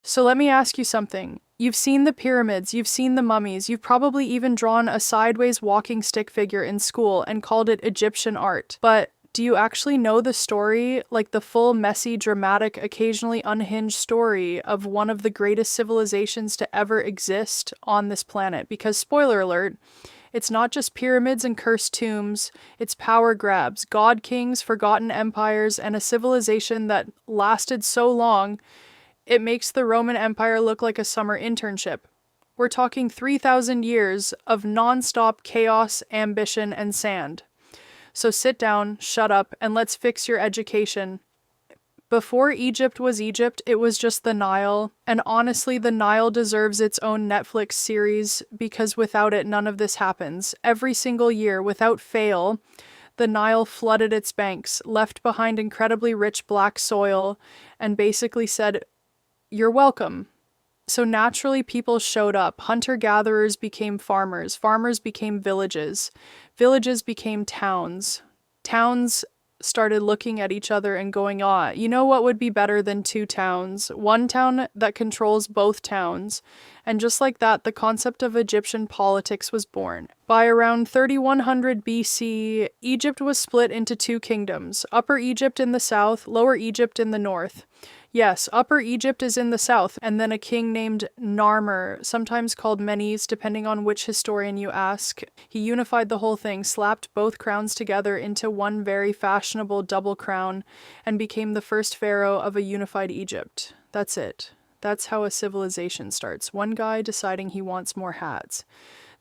So let me ask you something. You've seen the pyramids, you've seen the mummies, you've probably even drawn a sideways walking stick figure in school and called it Egyptian art. But do you actually know the story, like the full, messy, dramatic, occasionally unhinged story of one of the greatest civilizations to ever exist on this planet? Because, spoiler alert, it's not just pyramids and cursed tombs, it's power grabs, god kings, forgotten empires, and a civilization that lasted so long it makes the Roman Empire look like a summer internship. We're talking 3,000 years of non-stop chaos, ambition, and sand. So sit down, shut up, and let's fix your education. Before Egypt was Egypt, it was just the Nile, and honestly, the Nile deserves its own Netflix series because without it, none of this happens. Every single year, without fail, the Nile flooded its banks, left behind incredibly rich black soil, and basically said, "You're welcome." So naturally, people showed up. Hunter-gatherers became farmers. Farmers became villages. Villages became towns. Towns started looking at each other and going, you know what would be better than two towns? One town that controls both towns. And just like that, the concept of Egyptian politics was born. By around 3100 BC, Egypt was split into two kingdoms, Upper Egypt in the south, Lower Egypt in the north. Yes, Upper Egypt is in the south, and then a king named Narmer, sometimes called Menes, depending on which historian you ask. He unified the whole thing, slapped both crowns together into one very fashionable double crown, and became the first pharaoh of a unified Egypt. That's it. That's how a civilization starts. One guy deciding he wants more hats.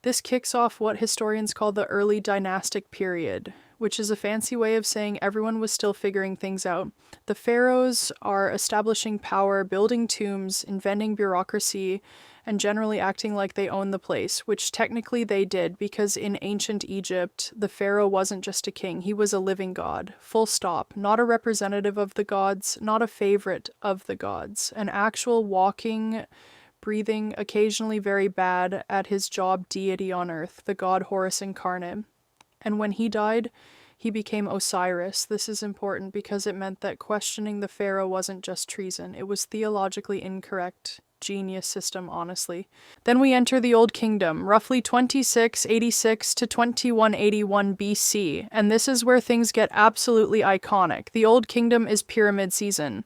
This kicks off what historians call the early dynastic period, which is a fancy way of saying everyone was still figuring things out. The pharaohs are establishing power, building tombs, inventing bureaucracy, and generally acting like they own the place, which technically they did because in ancient Egypt, the pharaoh wasn't just a king, he was a living god. Full stop. Not a representative of the gods, not a favorite of the gods. An actual walking, breathing, occasionally very bad at his job deity on earth, the god Horus incarnate. And when he died, he became Osiris. This is important because it meant that questioning the pharaoh wasn't just treason, it was theologically incorrect. Genius system, honestly. Then we enter the Old Kingdom, roughly 2686 to 2181 BC, and this is where things get absolutely iconic. The Old Kingdom is pyramid season.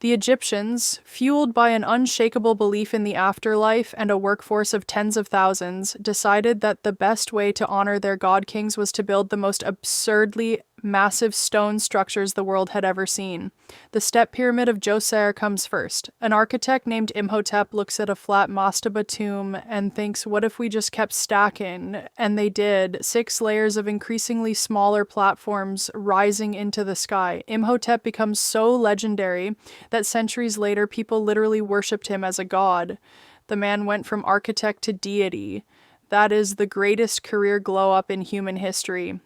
The Egyptians, fueled by an unshakable belief in the afterlife and a workforce of tens of thousands, decided that the best way to honor their god kings was to build the most absurdly massive stone structures the world had ever seen. The step pyramid of Djoser comes first. An architect named Imhotep looks at a flat mastaba tomb and thinks, what if we just kept stacking? And they did. 6 layers of increasingly smaller platforms rising into the sky. Imhotep becomes so legendary that centuries later people literally worshipped him as a god. The man went from architect to deity. That is the greatest career glow-up in human history.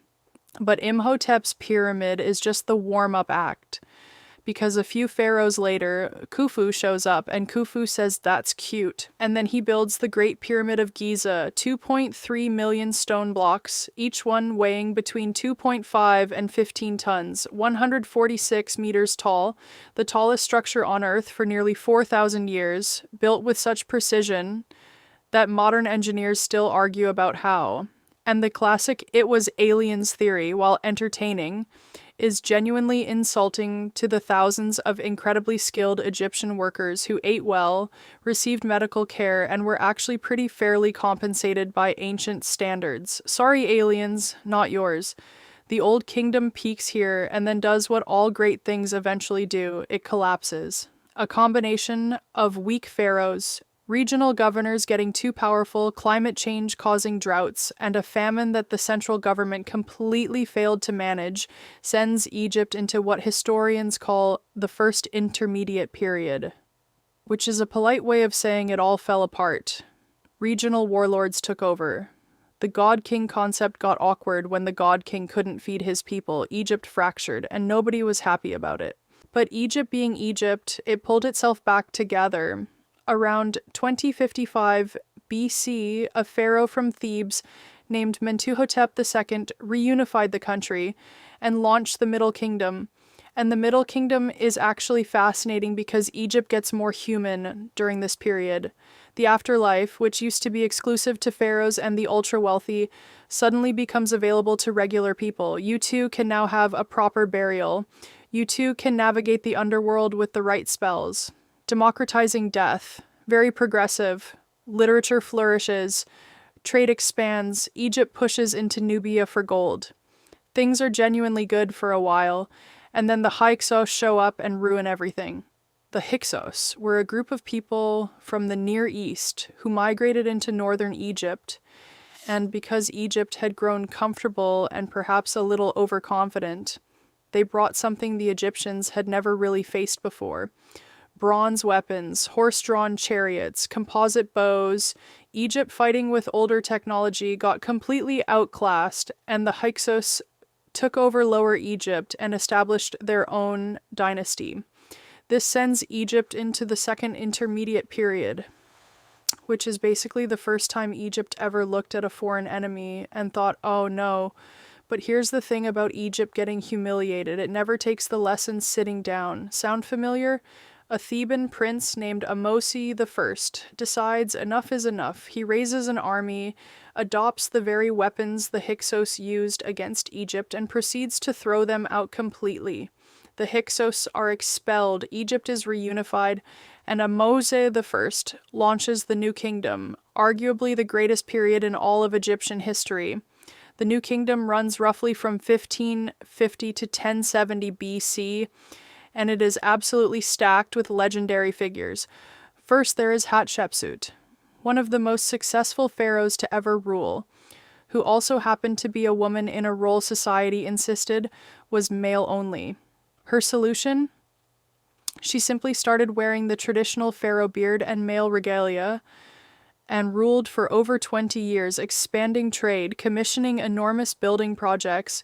But Imhotep's pyramid is just the warm-up act, because a few pharaohs later, Khufu shows up, and Khufu says that's cute. And then he builds the Great Pyramid of Giza, 2.3 million stone blocks, each one weighing between 2.5 and 15 tons, 146 meters tall, the tallest structure on Earth for nearly 4,000 years, built with such precision that modern engineers still argue about how. And the classic "it was aliens" theory, while entertaining, is genuinely insulting to the thousands of incredibly skilled Egyptian workers who ate well, received medical care, and were actually pretty fairly compensated by ancient standards. Sorry, aliens, not yours. The Old Kingdom peaks here and then does what all great things eventually do. It collapses. A combination of weak pharaohs, regional governors getting too powerful, climate change causing droughts, and a famine that the central government completely failed to manage sends Egypt into what historians call the First Intermediate Period, which is a polite way of saying it all fell apart. Regional warlords took over. The God King concept got awkward when the God King couldn't feed his people. Egypt fractured, and nobody was happy about it. But Egypt being Egypt, it pulled itself back together. Around 2055 BC, a pharaoh from Thebes named Mentuhotep II reunified the country and launched the Middle Kingdom. And the Middle Kingdom is actually fascinating because Egypt gets more human during this period. The afterlife, which used to be exclusive to pharaohs and the ultra-wealthy, suddenly becomes available to regular people. You too can now have a proper burial. You too can navigate the underworld with the right spells. Democratizing death. Very progressive. Literature flourishes. Trade expands. Egypt pushes into Nubia for gold. Things are genuinely good for a while, and then the Hyksos show up and ruin everything. The Hyksos were a group of people from the Near East who migrated into northern Egypt, and because Egypt had grown comfortable and perhaps a little overconfident, they brought something the Egyptians had never really faced before. Bronze weapons, horse-drawn chariots, composite bows. Egypt, fighting with older technology, got completely outclassed, and the Hyksos took over Lower Egypt and established their own dynasty. This sends Egypt into the Second Intermediate Period, which is basically the first time Egypt ever looked at a foreign enemy and thought, oh no. But here's the thing about Egypt getting humiliated. It never takes the lessons sitting down. Sound familiar? A Theban prince named Amosi I decides enough is enough. He raises an army, adopts the very weapons the Hyksos used against Egypt, and proceeds to throw them out completely. The Hyksos are expelled, Egypt is reunified, and Ahmose I launches the New Kingdom, arguably the greatest period in all of Egyptian history. The New Kingdom runs roughly from 1550 to 1070 BC, and it is absolutely stacked with legendary figures. First, there is Hatshepsut, one of the most successful pharaohs to ever rule, who also happened to be a woman in a role society insisted was male only. Her solution? She simply started wearing the traditional pharaoh beard and male regalia, and ruled for over 20 years, expanding trade, commissioning enormous building projects,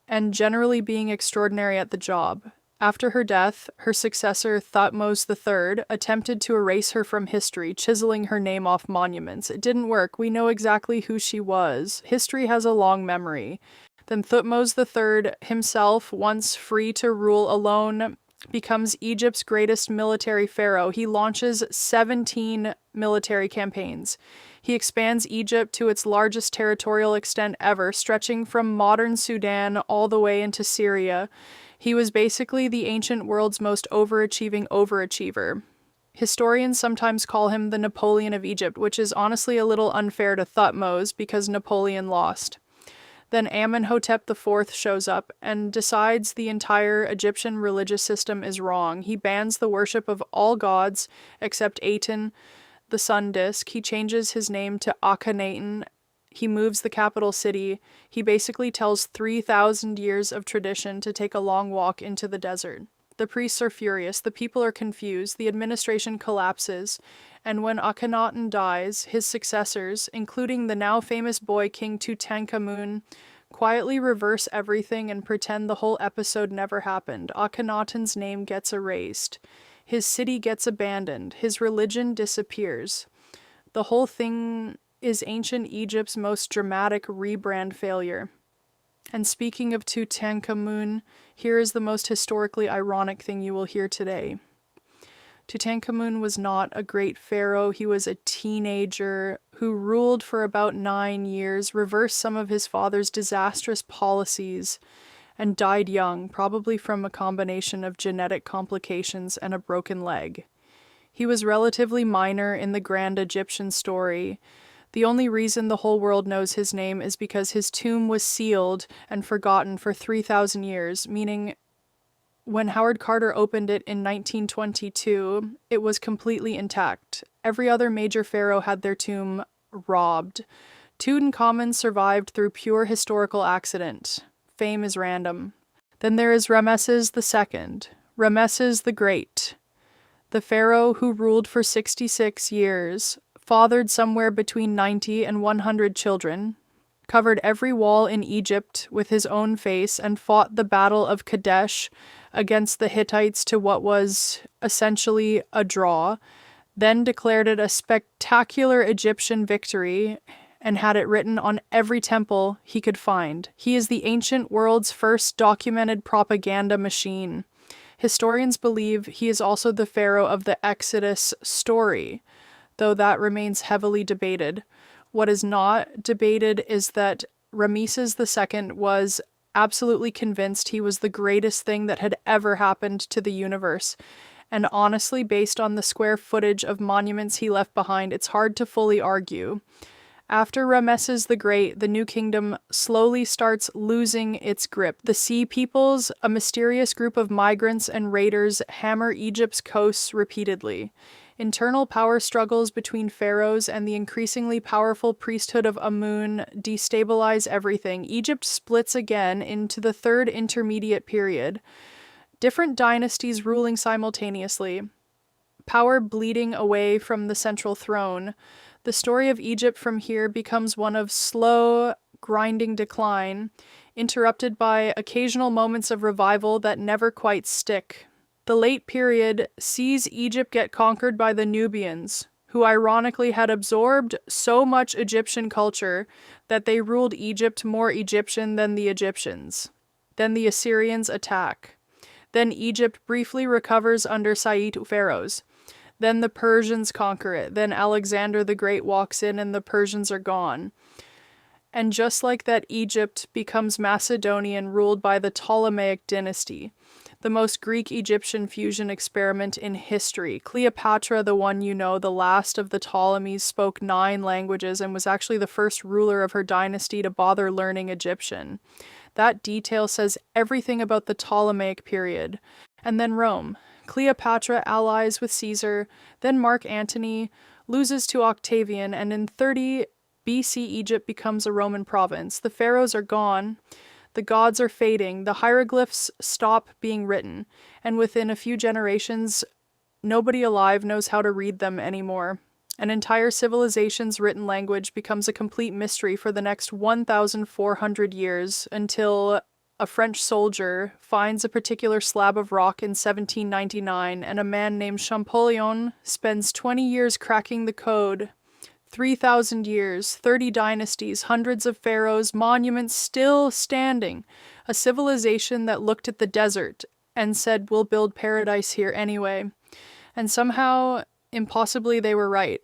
and generally being extraordinary at the job. After her death, her successor, Thutmose III, attempted to erase her from history, chiseling her name off monuments. It didn't work. We know exactly who she was. History has a long memory. Then Thutmose III himself, once free to rule alone, becomes Egypt's greatest military pharaoh. He launches 17 military campaigns. He expands Egypt to its largest territorial extent ever, stretching from modern Sudan all the way into Syria. He was basically the ancient world's most overachieving overachiever. Historians sometimes call him the Napoleon of Egypt, which is honestly a little unfair to Thutmose because Napoleon lost. Then Amenhotep IV shows up and decides the entire Egyptian religious system is wrong. He bans the worship of all gods except Aten, the sun disk. He changes his name to Akhenaten. He moves the capital city. He basically tells 3,000 years of tradition to take a long walk into the desert. The priests are furious, the people are confused, the administration collapses, and when Akhenaten dies, his successors, including the now famous boy King Tutankhamun, quietly reverse everything and pretend the whole episode never happened. Akhenaten's name gets erased. His city gets abandoned. His religion disappears. The whole thing is ancient Egypt's most dramatic rebrand failure. And speaking of Tutankhamun, here is the most historically ironic thing you will hear today. Tutankhamun was not a great pharaoh. He was a teenager who ruled for about 9 years, reversed some of his father's disastrous policies, and died young, probably from a combination of genetic complications and a broken leg. He was relatively minor in the grand Egyptian story. The only reason the whole world knows his name is because his tomb was sealed and forgotten for 3,000 years, meaning when Howard Carter opened it in 1922, it was completely intact. Every other major pharaoh had their tomb robbed. Tutankhamun survived through pure historical accident. Fame is random. Then there is Ramesses II, Ramesses the Great, the pharaoh who ruled for 66 years, fathered somewhere between 90 and 100 children, covered every wall in Egypt with his own face, and fought the Battle of Kadesh against the Hittites to what was essentially a draw, then declared it a spectacular Egyptian victory, and had it written on every temple he could find. He is the ancient world's first documented propaganda machine. Historians believe he is also the pharaoh of the Exodus story, though that remains heavily debated. What is not debated is that Ramesses II was absolutely convinced he was the greatest thing that had ever happened to the universe. And honestly, based on the square footage of monuments he left behind, it's hard to fully argue. After Ramesses the Great, the New Kingdom slowly starts losing its grip. The Sea Peoples, a mysterious group of migrants and raiders, hammer Egypt's coasts repeatedly. Internal power struggles between pharaohs and the increasingly powerful priesthood of Amun destabilize everything. Egypt splits again into the Third Intermediate Period. Different dynasties ruling simultaneously. Power bleeding away from the central throne. The story of Egypt from here becomes one of slow, grinding decline, interrupted by occasional moments of revival that never quite stick. The late period sees Egypt get conquered by the Nubians, who ironically had absorbed so much Egyptian culture that they ruled Egypt more Egyptian than the Egyptians. Then the Assyrians attack. Then Egypt briefly recovers under Said pharaohs. Then the Persians conquer it. Then Alexander the Great walks in and the Persians are gone. And just like that, Egypt becomes Macedonian, ruled by the Ptolemaic dynasty, the most Greek-Egyptian fusion experiment in history. Cleopatra, the one you know, the last of the Ptolemies, spoke 9 languages and was actually the first ruler of her dynasty to bother learning Egyptian. That detail says everything about the Ptolemaic period. And then Rome. Cleopatra allies with Caesar, then Mark Antony loses to Octavian, and in 30 BC Egypt becomes a Roman province. The pharaohs are gone, the gods are fading, the hieroglyphs stop being written, and within a few generations, nobody alive knows how to read them anymore. An entire civilization's written language becomes a complete mystery for the next 1,400 years until a French soldier finds a particular slab of rock in 1799, and a man named Champollion spends 20 years cracking the code. 3,000 years, 30 dynasties, hundreds of pharaohs, monuments still standing. A civilization that looked at the desert and said, "We'll build paradise here anyway." And somehow, impossibly, they were right.